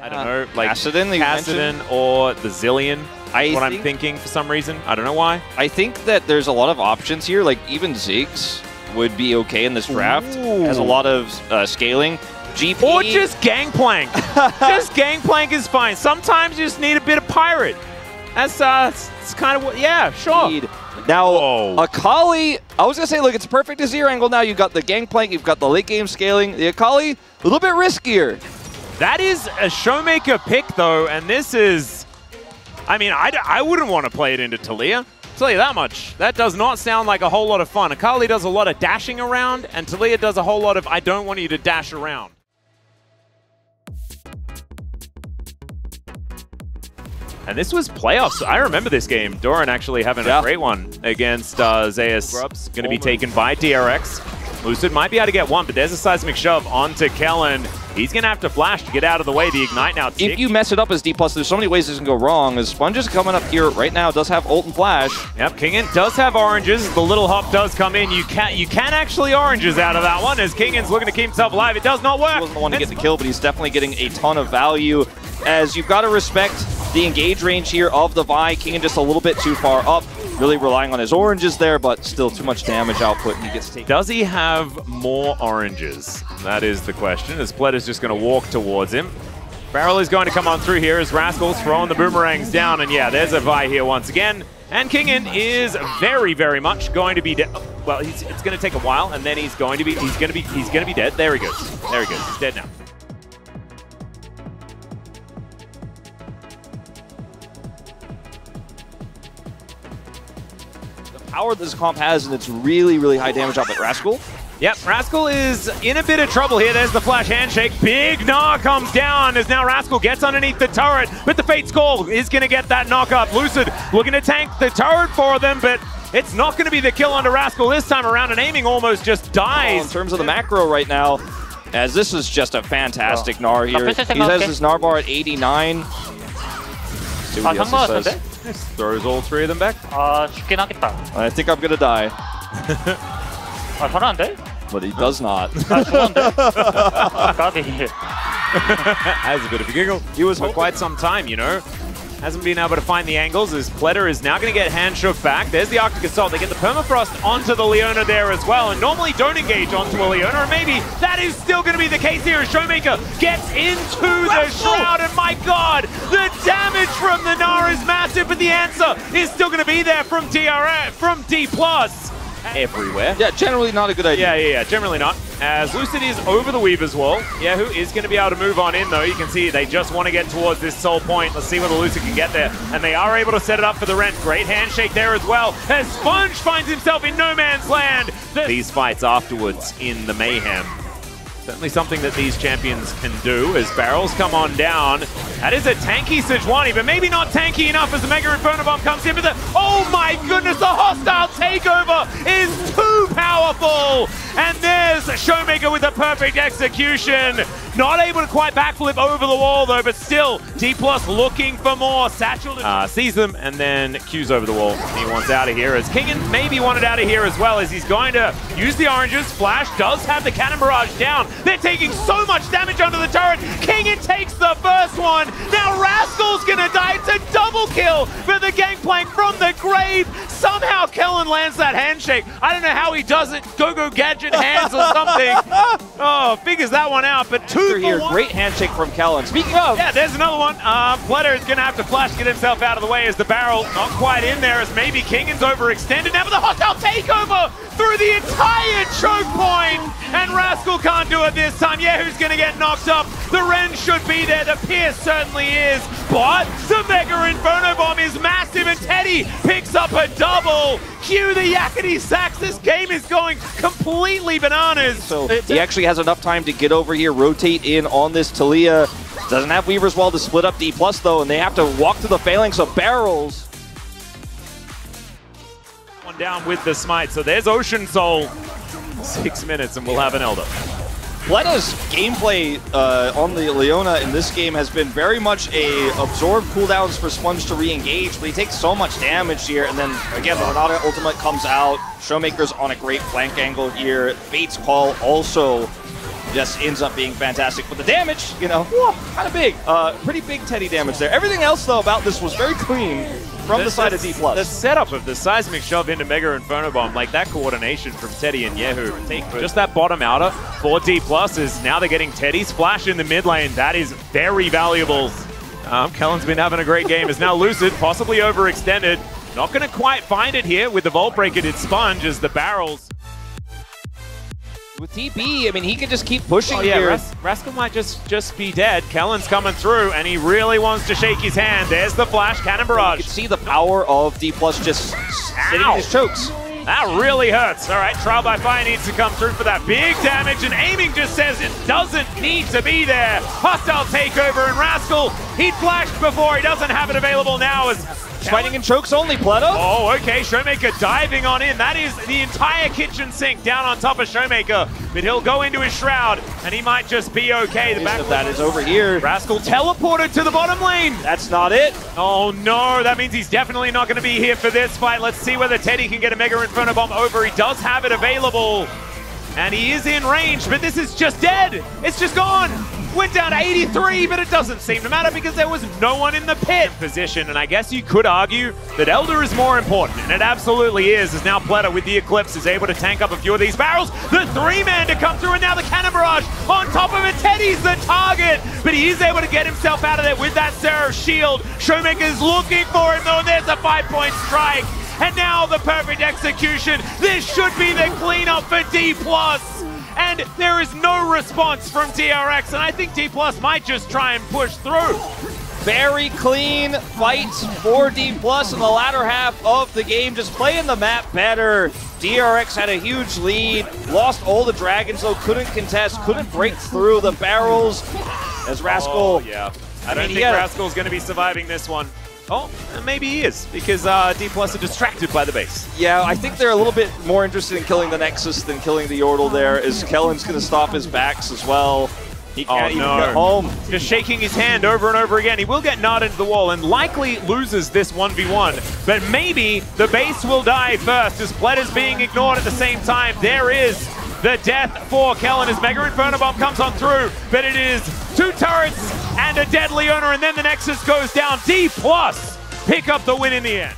I don't know, like Kassadin or the Zillion. I'm thinking for some reason. I don't know why. I think that there's a lot of options here. Like even Ziggs would be okay in this draft. Has a lot of scaling. GP. Or just Gangplank. Just Gangplank is fine. Sometimes you just need a bit of Pirate. That's it's kind of what, yeah, sure. Now, Akali, I was going to say, look, it's a perfect Azir angle now. You've got the Gangplank, you've got the late game scaling. The Akali, a little bit riskier. That is a Showmaker pick, though, and this is... I mean, I wouldn't want to play it into Taliyah. I'll tell you that much. That does not sound like a whole lot of fun. Akali does a lot of dashing around, and Taliyah does a whole lot of, I don't want you to dash around. And this was playoffs. I remember this game. Doran actually having a great one against Zeus. Going to be taken by DRX. Lucid might be able to get one, but there's a seismic shove onto Kellen. He's going to have to flash to get out of the way. The Ignite now ticks. If you mess it up as D+, there's so many ways this can go wrong. As Sponge is coming up here right now, does have ult and flash. Yep, Kingen does have oranges. The little hop does come in. You can actually oranges out of that one as Kingen's looking to keep himself alive. It does not work. He wasn't the one to get the kill, but he's definitely getting a ton of value. As you've got to respect the engage range here of the Vi. Kingen just a little bit too far up. Really relying on his oranges there, but still too much damage output, and he gets taken. Does he have more oranges? That is the question, as Pled is just going to walk towards him. Barrel is going to come on through here as Rascal's throwing the boomerangs down, and yeah, there's a Vi here once again. And Kingen is very, very much going to be dead. Well, it's going to take a while, and then he's going to be dead. There he goes. There he goes. He's dead now. Power this comp has, and it's really, really high damage output. Rascal? Yep, Rascal is in a bit of trouble here. There's the flash handshake. Big Gnar comes down as now Rascal gets underneath the turret, but the Fate's Call is going to get that knock up. Lucid looking to tank the turret for them, but it's not going to be the kill onto Rascal this time around, and aiming almost just dies. In terms of the macro right now, as this is just a fantastic Gnar here. He has his Gnar bar at 89. See what he says. Throws all three of them back. 죽긴 하겠다. I think I'm gonna die. 잘하는데? But he does not. 죽었는데? 까비. Has a bit of a giggle. He was for quite some time, you know. Hasn't been able to find the angles as Pletter is now going to get hand shook back. There's the Arctic Assault. They get the Permafrost onto the Leona there as well, and normally don't engage onto a Leona, or maybe that is still going to be the case here as Showmaker gets into the Shroud, and my god, the damage from the Gnar is massive, but the answer is still going to be there from DRX, from D+. Everywhere. Yeah, generally not a good idea. Yeah, generally not. As Lucid is over the Weaver's Wall. Yeah, who is going to be able to move on in, though. You can see they just want to get towards this Soul Point. Let's see whether Lucid can get there. And they are able to set it up for the Rent. Great handshake there as well. As Sponge finds himself in no man's land. These fights afterwards in the Mayhem. Certainly something that these champions can do as barrels come on down. That is a tanky Sejuani, but maybe not tanky enough as the Mega Inferno Bomb comes in. But oh my goodness, the hostile takeover is too powerful. And there's Showmaker with a perfect execution. Not able to quite backflip over the wall though, but still, D+ looking for more. Satchel sees them and then Q's over the wall. He wants out of here as Kingen maybe wanted out of here as well, as he's going to use the oranges. Flash does have the Cannon Barrage down. They're taking so much damage onto the turret. Kingen takes the first one. Now Rascal's gonna die. It's a double kill for the Gangplank from the grave. Somehow Kellen lands that handshake. I don't know how he does it. Go-Go Gadget hands or something. Oh, figures that one out, but 2 for 1. Great handshake from Kellen. Speaking of... Yeah, there's another one. Pletter is gonna have to flash to get himself out of the way as the barrel not quite in there, as maybe Kingen's overextended now, but the hostile takeover through the entire choke point, and Rascal can't do it this time. Yeah, who's gonna get knocked up? The Ren should be there, the Pierce certainly is, but the Mega Inferno Bomb is massive, and Teddy picks up a double. Cue the yakety sax. This game is going completely bananas. So he actually has enough time to get over here, rotate in on this Taliyah. Doesn't have Weaver's Wall to split up D+ though, and they have to walk to the phalanx of barrels. One down with the smite, so there's Ocean Soul. 6 minutes and we'll have an Elder. Pletta's gameplay on the Leona in this game has been very much a absorb cooldowns for Sponge to re-engage, but he takes so much damage here, and then again the Renata ultimate comes out. Showmaker's on a great flank angle here. Fate's Call also just ends up being fantastic. But the damage, you know, kind of big. Pretty big Teddy damage there. Everything else, though, about this was very clean from the side of D+. The setup of the seismic shove into Mega Inferno Bomb, like that coordination from Teddy and Yehu. Just that bottom outer for D+ is now they're getting Teddy's flash in the mid lane. That is very valuable. Kellen's been having a great game. Is now Lucid, possibly overextended. Not going to quite find it here with the Vault Breaker. Did Sponge as the barrels. With TP, I mean, he can just keep pushing here. here. Rascal might just be dead. Kellen's coming through, and he really wants to shake his hand. There's the flash, Cannon Barrage. You can see the power of D+ just sitting his chokes. That really hurts. All right, Trial by Fire needs to come through for that big damage, and aiming just says it doesn't need to be there. Hostile takeover, and Rascal, he flashed before. He doesn't have it available now as Fighting in chokes only, Pleta. Oh, okay, Showmaker diving on in. That is the entire kitchen sink down on top of Showmaker. But he'll go into his shroud, and he might just be okay. The back of that is over here. Rascal teleported to the bottom lane. That's not it. Oh no, that means he's definitely not going to be here for this fight. Let's see whether Teddy can get a Mega Inferno Bomb over. He does have it available, and he is in range, but this is just dead. It's just gone. Went down to 83, but it doesn't seem to matter because there was no one in the pit position. And I guess you could argue that Elder is more important, and it absolutely is, as now Pleta with the Eclipse is able to tank up a few of these barrels. The three-man to come through, and now the Cannon Barrage on top of it. Teddy's the target, but he is able to get himself out of there with that Seraph shield. Showmaker's looking for him, though, and there's a 5-point strike. And now the perfect execution. This should be the cleanup for D+. And there is no response from DRX, and I think D+ might just try and push through. Very clean fight for D+ in the latter half of the game, just playing the map better. DRX had a huge lead, lost all the dragons though, couldn't contest, couldn't break through the barrels as Rascal. Oh, yeah. I don't think Rascal's going to be surviving this one. Oh, maybe he is, because D+ are distracted by the base. Yeah, I think they're a little bit more interested in killing the Nexus than killing the Yordle there, as Kellen's going to stop his backs as well. He can't even get home. Just shaking his hand over and over again. He will get gnawed into the wall and likely loses this 1v1, but maybe the base will die first as Pleta's being ignored at the same time. There is the death for Kellen as Mega Inferno Bomb comes on through, but it is 2 turrets and a dead Leona, and then the Nexus goes down. D+ pick up the win in the end.